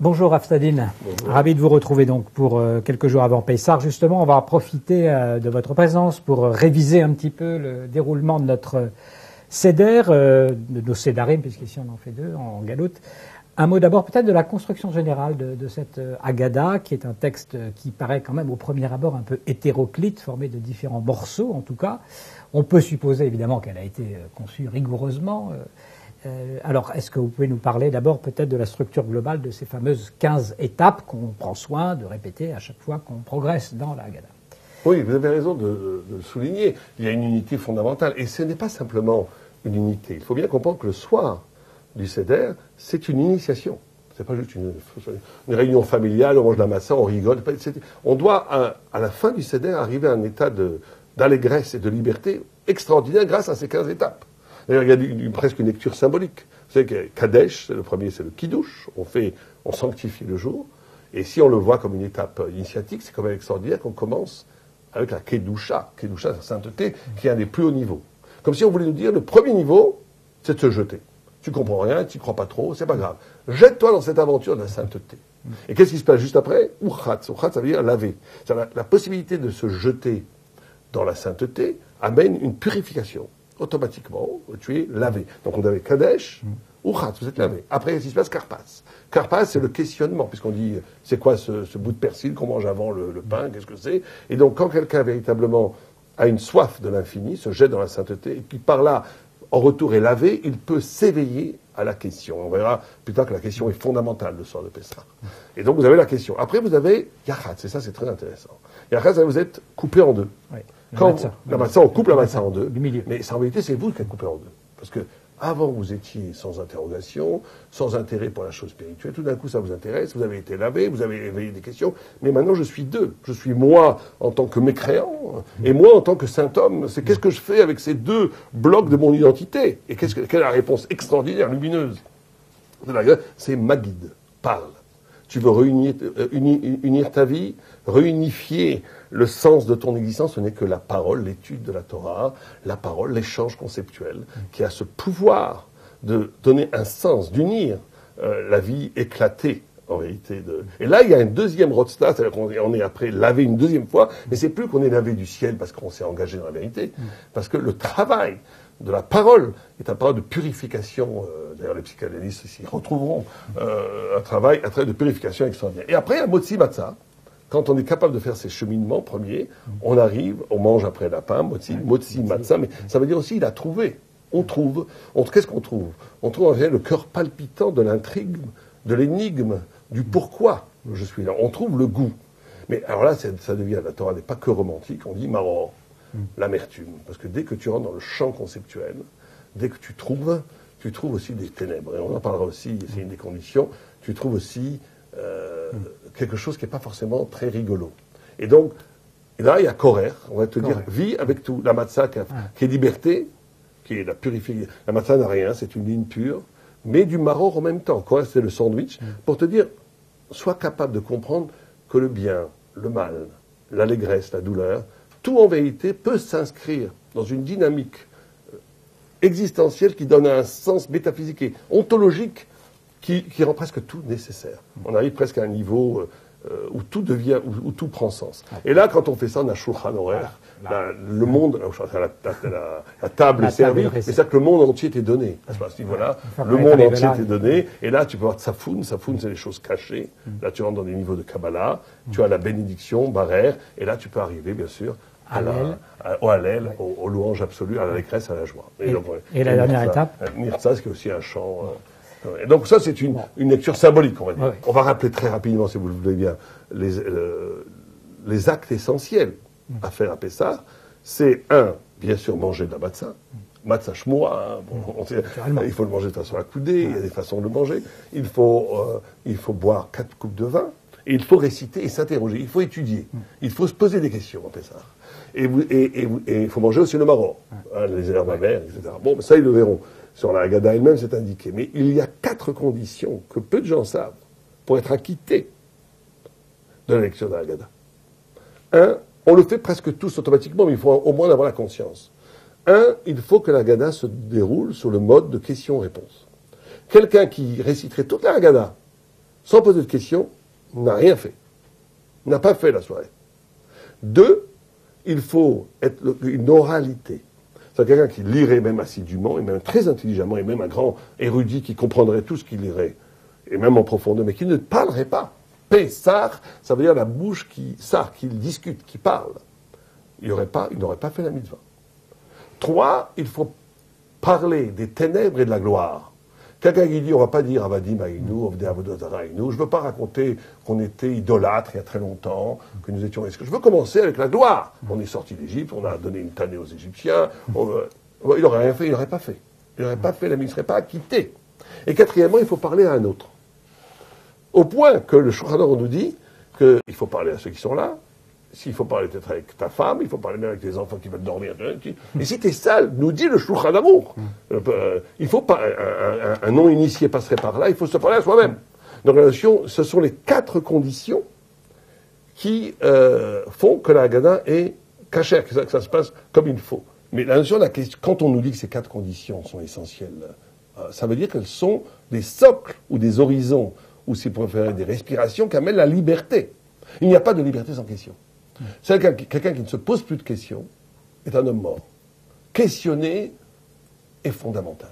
Bonjour Raftadine, ravi de vous retrouver donc pour quelques jours avant Pessah. Justement, on va profiter de votre présence pour réviser un petit peu le déroulement de notre Seder, de nos Sédarim, puisqu'ici on en fait deux en galoute. Un mot d'abord peut-être de la construction générale de cette Haggadah, qui est un texte qui paraît quand même au premier abord un peu hétéroclite, formé de différents morceaux en tout cas. On peut supposer évidemment qu'elle a été conçue rigoureusement. Alors, est-ce que vous pouvez nous parler d'abord peut-être de la structure globale de ces fameuses 15 étapes qu'on prend soin de répéter à chaque fois qu'on progresse dans la Haggadah? Oui, vous avez raison de le souligner. Il y a une unité fondamentale. Et ce n'est pas simplement une unité. Il faut bien comprendre que le soir du Seder, c'est une initiation. C'est pas juste une réunion familiale, on mange de la matzah, on rigole. On doit, à la fin du Seder, arriver à un état d'allégresse et de liberté extraordinaire grâce à ces 15 étapes. D'ailleurs, il y a presque une lecture symbolique. Vous savez que Kadesh, c'est le premier, c'est le Kiddush. On sanctifie le jour. Et si on le voit comme une étape initiatique, c'est quand même extraordinaire qu'on commence avec la Kedusha. Kedusha, la sainteté, qui est un des plus hauts niveaux. Comme si on voulait nous dire, le premier niveau, c'est de se jeter. Tu comprends rien, tu crois pas trop, c'est pas grave. Jette-toi dans cette aventure de la sainteté. Et qu'est-ce qui se passe juste après? Uchatz. Uchatz, ça veut dire laver. La possibilité de se jeter dans la sainteté amène une purification. Automatiquement, tu es lavé. Donc on avait Kadesh, Uchatz, vous êtes lavé. Après, qu'est-ce qui se passe? Karpas. Karpas, c'est le questionnement, puisqu'on dit, c'est quoi ce bout de persil qu'on mange avant le pain, qu'est-ce que c'est? Et donc, quand quelqu'un véritablement a une soif de l'infini, se jette dans la sainteté, et qui par là, en retour est lavé, il peut s'éveiller à la question. On verra plus tard que la question est fondamentale le soir de Pessah. Et donc, vous avez la question. Après, vous avez Yachatz, et ça, c'est très intéressant. Yachatz, vous êtes coupé en deux. Oui. La matzah, on coupe la matzah en deux. Du milieu. Mais en réalité, c'est vous qui êtes coupé en deux. Parce que avant, vous étiez sans interrogation, sans intérêt pour la chose spirituelle. Tout d'un coup, ça vous intéresse. Vous avez été lavé, vous avez éveillé des questions. Mais maintenant, je suis deux. Je suis moi en tant que mécréant et moi en tant que saint homme. C'est qu'est-ce que je fais avec ces deux blocs de mon identité? Et quelle est la réponse extraordinaire, lumineuse? C'est ma guide. Parle. Tu veux unir ta vie, réunifier le sens de ton existence, ce n'est que la parole, l'étude de la Torah, la parole, l'échange conceptuel, qui a ce pouvoir de donner un sens, d'unir la vie éclatée, en réalité. Et là, il y a un deuxième rotsla, c'est-à-dire qu'on est après lavé une deuxième fois, mais c'est plus qu'on est lavé du ciel parce qu'on s'est engagé dans la vérité, parce que le travail de la parole est un travail de purification. D'ailleurs, les psychanalystes ici retrouveront un travail de purification extraordinaire. Et après, il y a Motzi Matzah. Quand on est capable de faire ces cheminements premiers, on arrive, on mange après la pain, Motzi Matzah, mais ça veut dire aussi il a trouvé. Qu'est-ce qu'on trouve? On trouve en fait le cœur palpitant de l'intrigue, de l'énigme, du pourquoi je suis là. On trouve le goût. Mais alors là, ça devient, la Torah n'est pas que romantique, on dit maror, l'amertume. Parce que dès que tu rentres dans le champ conceptuel, dès que tu trouves aussi des ténèbres. Et on en parlera aussi, c'est une des conditions, tu trouves aussi quelque chose qui n'est pas forcément très rigolo. Et donc, là, il y a Korer, on va te dire, vis avec tout. La matzah qui est liberté, qui est la purification. La matzah n'a rien, c'est une ligne pure, mais du maror en même temps. Korer, c'est le sandwich, pour te dire, sois capable de comprendre que le bien, le mal, l'allégresse, la douleur, tout en vérité peut s'inscrire dans une dynamique existentielle qui donne un sens métaphysique et ontologique qui rend presque tout nécessaire. On arrive presque à un niveau où tout devient, où tout prend sens. Et là, quand on fait ça, on a Shulchan Aruch, le monde, la table est servie, mais c'est que le monde entier t'est donné. À ce niveau-là, le monde entier t'est donné, et là, tu peux avoir Tsafoun, c'est les choses cachées. Là, tu rentres dans des niveaux de Kabbalah, tu as la bénédiction, Barer, et là, tu peux arriver, bien sûr, au Hallel, aux louanges absolues, à l'allégresse, à la joie. Et la dernière étape? Nirtza, qui est aussi un chant. Et donc ça, c'est une lecture symbolique, on va dire. On va rappeler très rapidement, si vous le voulez bien, les actes essentiels à faire à Pessah. C'est bien sûr, manger de la matzah. Matzah shmoua, il faut le manger de façon accoudée, il y a des façons de le manger. Il faut boire 4 coupes de vin. Et il faut réciter et s'interroger. Il faut étudier. Il faut se poser des questions en Pessah. Et il faut manger aussi le maror, les herbes amères, etc. Bon, ça, ils le verront. Sur la Haggadah elle-même, c'est indiqué. Mais il y a 4 conditions que peu de gens savent pour être acquittés de la lecture de la Haggadah. On le fait presque tous automatiquement, mais il faut au moins en avoir la conscience. Il faut que la Haggadah se déroule sur le mode de question-réponse. Quelqu'un qui réciterait toute la Haggadah sans poser de questions, n'a rien fait. N'a pas fait la soirée. 2, il faut être une oralité. C'est quelqu'un qui lirait même assidûment, et même très intelligemment, et même un grand érudit qui comprendrait tout ce qu'il lirait, et même en profondeur, mais qui ne parlerait pas. Pessar, ça veut dire la bouche qui discute, qui parle. Il n'aurait pas fait la mitzvah. 3, il faut parler des ténèbres et de la gloire. Quelqu'un qui dit, on ne va pas dire Avadim Aïnou, Ovdei Avodot Aïnou, je ne veux pas raconter qu'on était idolâtres il y a très longtemps, que nous étions... Est-ce que je veux commencer avec la gloire? On est sorti d'Égypte, on a donné une tannée aux Égyptiens, il n'aurait rien fait, il n'aurait pas fait. Il n'aurait pas fait, il ne serait pas acquitté. Et 4e, il faut parler à un autre. Au point que le Shulchan Aruch nous dit qu'il faut parler à ceux qui sont là, s'il faut parler peut-être avec ta femme, il faut parler même avec tes enfants qui veulent dormir. Et si tu es sale, nous dit le Shulchan Aruch, il faut pas, un non-initié passerait par là, il faut se parler à soi-même. Donc la notion, ce sont les 4 conditions qui font que la Haggadah est cachère, que ça se passe comme il faut. Mais la notion, quand on nous dit que ces 4 conditions sont essentielles, ça veut dire qu'elles sont des socles ou des horizons, ou si vous préférez des respirations qui amènent la liberté. Il n'y a pas de liberté sans question. C'est quelqu'un qui ne se pose plus de questions est un homme mort. Questionner est fondamental.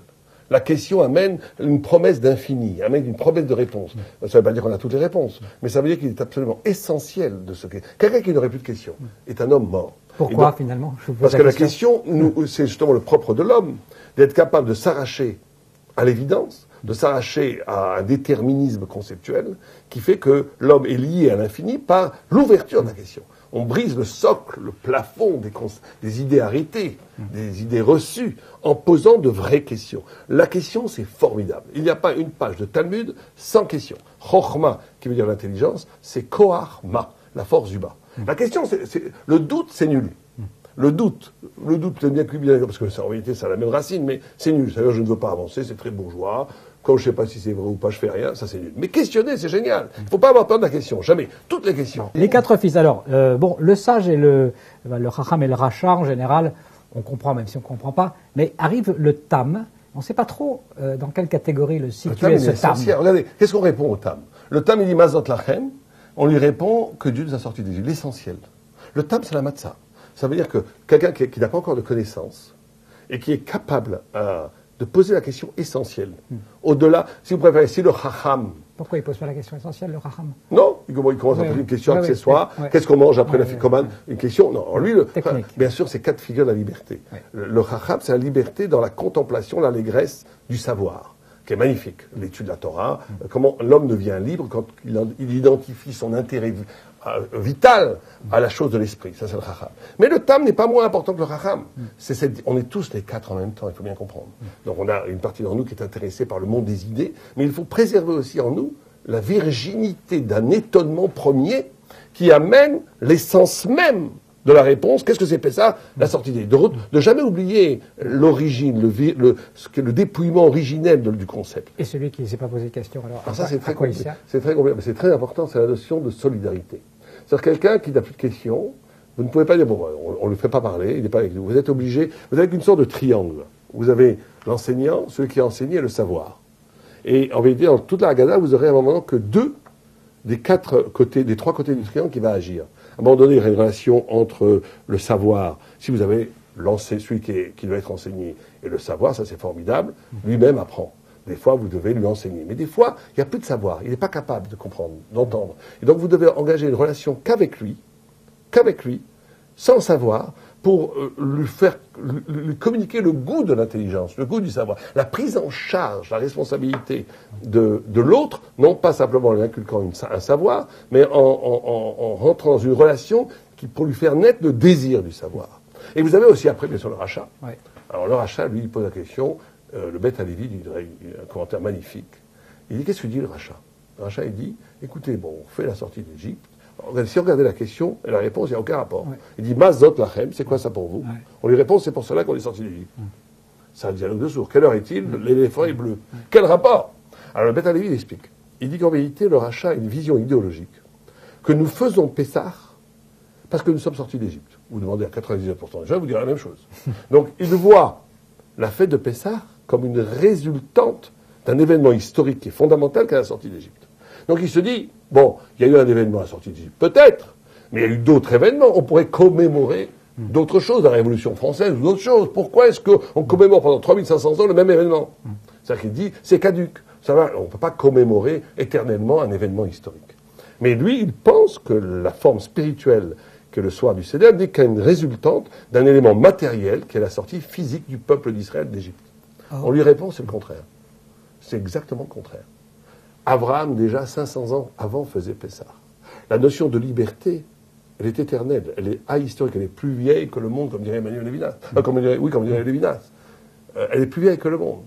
La question amène une promesse d'infini, amène une promesse de réponse. Ça ne veut pas dire qu'on a toutes les réponses, mais ça veut dire qu'il est absolument essentiel de ce que... Quelqu'un qui n'aurait plus de questions est un homme mort. Pourquoi, donc, finalement? Parce que la question, c'est justement le propre de l'homme, d'être capable de s'arracher à l'évidence, de s'arracher à un déterminisme conceptuel qui fait que l'homme est lié à l'infini par l'ouverture de la question. On brise le socle, le plafond des idées arrêtées, des idées reçues, en posant de vraies questions. La question, c'est formidable. Il n'y a pas une page de Talmud sans question. Chochma, qui veut dire l'intelligence, c'est Koach Ma, la force du bas. La question, le doute, c'est nul. Le doute, c'est bien parce que en réalité, ça a la même racine, mais c'est nul. C'est-à-dire, je ne veux pas avancer, c'est très bourgeois. Comme je ne sais pas si c'est vrai ou pas, je fais rien, ça c'est nul. Mais questionner, c'est génial. Il ne faut pas avoir peur de la question, jamais. Toutes les questions. Les 4 fils. Alors, le sage et le Chacham et le Racha, en général, on comprend, même si on ne comprend pas. Mais arrive le Tam. On ne sait pas trop dans quelle catégorie le situer, ce Tam. Regardez, qu'est-ce qu'on répond au Tam? Le Tam, il dit Mazot Lachem. On lui répond que Dieu nous a sortis d'Égypte. L'essentiel. Le Tam, c'est la matzah. Ça veut dire que quelqu'un qui n'a pas encore de connaissances et qui est capable de poser la question essentielle. Au-delà, si vous préférez, si le Chacham... Pourquoi il ne pose pas la question essentielle, le Chacham? Non, il commence à poser une question accessoire. Qu'est-ce qu'on mange après la ficomane? Une question... Non, lui, bien sûr, c'est 4 figures de la liberté. Ouais. Le Chacham, c'est la liberté dans la contemplation, l'allégresse du savoir, qui est magnifique. L'étude de la Torah, comment l'homme devient libre quand il identifie son intérêt vital à la chose de l'esprit. Ça, c'est le Chacham. Mais le Tam n'est pas moins important que le Chacham. On est tous les 4 en même temps, il faut bien comprendre. Donc on a une partie d'en nous qui est intéressée par le monde des idées, mais il faut préserver aussi en nous la virginité d'un étonnement premier qui amène l'essence même de la réponse. Qu'est-ce que c'est ça? La sortie des routes. De jamais oublier l'origine, le dépouillement originel du concept. Et celui qui ne s'est pas posé de question, alors ça, c'est très compliqué. C'est très compliqué. Mais c'est très important, c'est la notion de solidarité. C'est-à-dire quelqu'un qui n'a plus de questions, vous ne pouvez pas dire, bon, on ne le fait pas parler, il n'est pas avec nous. Vous êtes obligé, vous avez une sorte de triangle. Vous avez l'enseignant, celui qui a enseigné et le savoir. Et en vérité, dans toute la Haggadah, vous aurez à un moment que 2 des 3 côtés du triangle qui va agir. À un moment donné, il y a une relation entre le savoir, si vous avez celui qui doit être enseigné, et le savoir, ça c'est formidable, lui-même apprend. Des fois, vous devez lui enseigner. Mais des fois, il n'y a plus de savoir, il n'est pas capable de comprendre, d'entendre. Et donc, vous devez engager une relation qu'avec lui, sans savoir, pour lui communiquer le goût de l'intelligence, le goût du savoir, la prise en charge, la responsabilité de l'autre, non pas simplement en lui inculquant un savoir, mais en rentrant dans une relation pour lui faire naître le désir du savoir. Et vous avez aussi après, bien sûr, le Racha. Ouais. Alors le Racha, lui, il pose la question, le Beth Halevi dit un commentaire magnifique. Il dit, qu'est-ce que dit le Racha? Le Racha, il dit, écoutez, bon, on fait la sortie d'Égypte. Si on regardait la question et la réponse, il n'y a aucun rapport. Ouais. Il dit, Mazot Lachem, c'est quoi ça pour vous? Ouais. On lui répond, c'est pour cela qu'on est sorti d'Égypte. C'est un dialogue de sourds. Quelle heure est-il? L'éléphant est bleu. Quel rapport? Alors le Beth Halevi, il explique. Il dit qu'en vérité, le Racha a une vision idéologique. Que nous faisons Pessah parce que nous sommes sortis d'Égypte. Vous demandez à 99% des gens, vous direz la même chose. Donc, il voit la fête de Pessah comme une résultante d'un événement historique qui est fondamental qu'est la sortie d'Égypte. Donc il se dit, bon, il y a eu un événement à la sortie d'Égypte, peut-être, mais il y a eu d'autres événements. On pourrait commémorer d'autres choses, la Révolution française ou d'autres choses. Pourquoi est-ce qu'on commémore pendant 3500 ans le même événement? C'est-à-dire qu'il dit, c'est caduc. Ça va, on ne peut pas commémorer éternellement un événement historique. Mais lui, il pense que la forme spirituelle que le soir du Seder n'est qu'une résultante d'un élément matériel qui est la sortie physique du peuple d'Israël d'Égypte. Oh. On lui répond, c'est le contraire. C'est exactement le contraire. Abraham, déjà 500 ans avant, faisait Pessah. La notion de liberté, elle est éternelle, elle est ahistorique, elle est plus vieille que le monde, comme dirait Emmanuel Lévinas. Comme dirait Lévinas. Elle est plus vieille que le monde.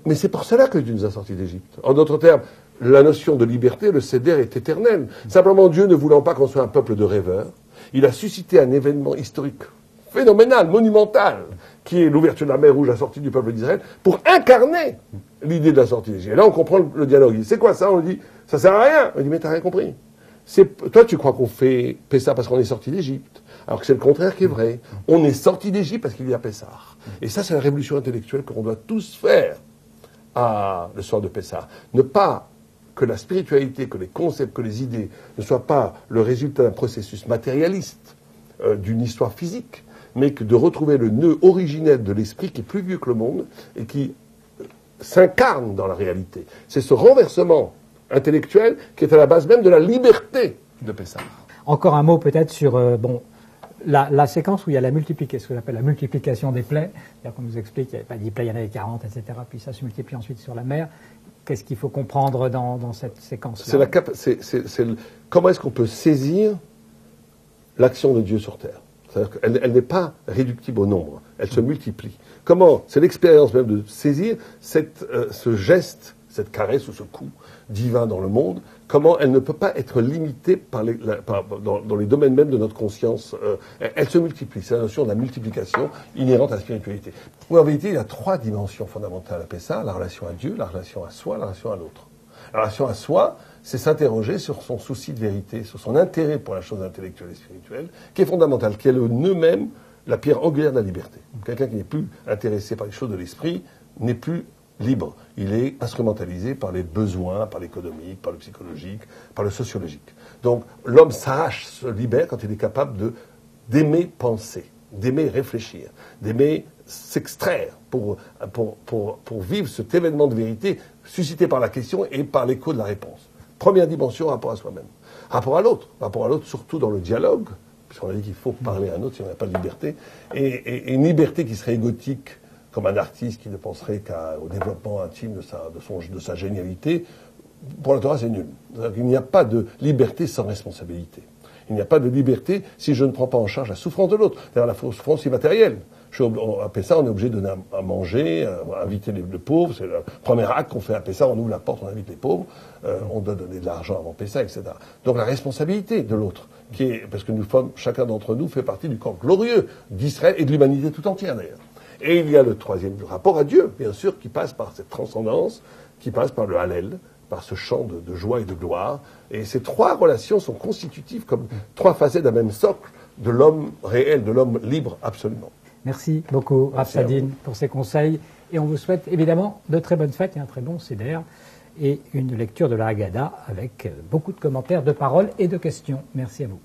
Mais c'est pour cela que Dieu nous a sortis d'Égypte. En d'autres termes, la notion de liberté, le Seder est éternel. Simplement, Dieu ne voulant pas qu'on soit un peuple de rêveurs, il a suscité un événement historique phénoménal, monumental, qui est l'ouverture de la mer Rouge, la sortie du peuple d'Israël, pour incarner l'idée de la sortie d'Égypte. Et là, on comprend le dialogue. C'est quoi ça? On lui dit, ça sert à rien. On lui dit, mais t'as rien compris. Toi, tu crois qu'on fait Pessah parce qu'on est sorti d'Égypte, alors que c'est le contraire qui est vrai. On est sorti d'Égypte parce qu'il y a Pessah. Et ça, c'est la révolution intellectuelle qu'on doit tous faire le soir de Pessah. Ne pas que la spiritualité, que les concepts, que les idées ne soient pas le résultat d'un processus matérialiste, d'une histoire physique, mais que de retrouver le nœud originel de l'esprit qui est plus vieux que le monde et qui s'incarne dans la réalité. C'est ce renversement intellectuel qui est à la base même de la liberté de Pessah. Encore un mot peut-être sur la séquence où il y a la multiplication, ce qu'on appelle la multiplication des plaies. C'est-à-dire qu'on nous explique qu'il n'y avait pas 10 plaies, il y en avait 40, etc. Puis ça se multiplie ensuite sur la mer. Qu'est-ce qu'il faut comprendre dans cette séquence-là? Comment est-ce qu'on peut saisir l'action de Dieu sur Terre? C'est-à-dire qu'elle n'est pas réductible au nombre, elle se multiplie. Comment? C'est l'expérience même de saisir ce geste, cette caresse ou ce coup divin dans le monde, comment elle ne peut pas être limitée dans les domaines même de notre conscience. Elle se multiplie, c'est la notion de la multiplication inhérente à la spiritualité. En vérité, il y a 3 dimensions fondamentales à Pessah, la relation à Dieu, la relation à soi, la relation à l'autre. La relation à soi, c'est s'interroger sur son souci de vérité, sur son intérêt pour la chose intellectuelle et spirituelle, qui est fondamental, qui est le nœud même, la pierre angulaire de la liberté. Quelqu'un qui n'est plus intéressé par les choses de l'esprit n'est plus libre. Il est instrumentalisé par les besoins, par l'économique, par le psychologique, par le sociologique. Donc l'homme s'arrache, se libère quand il est capable d'aimer penser, d'aimer réfléchir, d'aimer s'extraire pour vivre cet événement de vérité suscité par la question et par l'écho de la réponse. Première dimension, rapport à soi-même. Rapport à l'autre surtout dans le dialogue, puisqu'on a dit qu'il faut parler à un autre si on n'a pas de liberté, et une liberté qui serait égotique, comme un artiste qui ne penserait qu'au développement intime de sa génialité, pour la Torah, c'est nul. Il n'y a pas de liberté sans responsabilité. Il n'y a pas de liberté si je ne prends pas en charge la souffrance de l'autre. C'est-à-dire la souffrance immatérielle. À Pessah, on est obligé de donner à manger, inviter les pauvres. C'est le premier acte qu'on fait à Pessah, on ouvre la porte, on invite les pauvres. On doit donner de l'argent avant Pessah, etc. Donc la responsabilité de l'autre, parce que chacun d'entre nous fait partie du camp glorieux d'Israël et de l'humanité tout entière d'ailleurs. Et il y a le troisième rapport à Dieu, bien sûr, qui passe par cette transcendance, qui passe par le Hallel, par ce chant de joie et de gloire. Et ces 3 relations sont constitutives comme 3 facettes d'un même socle de l'homme réel, de l'homme libre absolument. Merci beaucoup, Rav Sadine, pour ces conseils. Et on vous souhaite évidemment de très bonnes fêtes et un très bon Seder et une lecture de la Haggadah avec beaucoup de commentaires, de paroles et de questions. Merci à vous.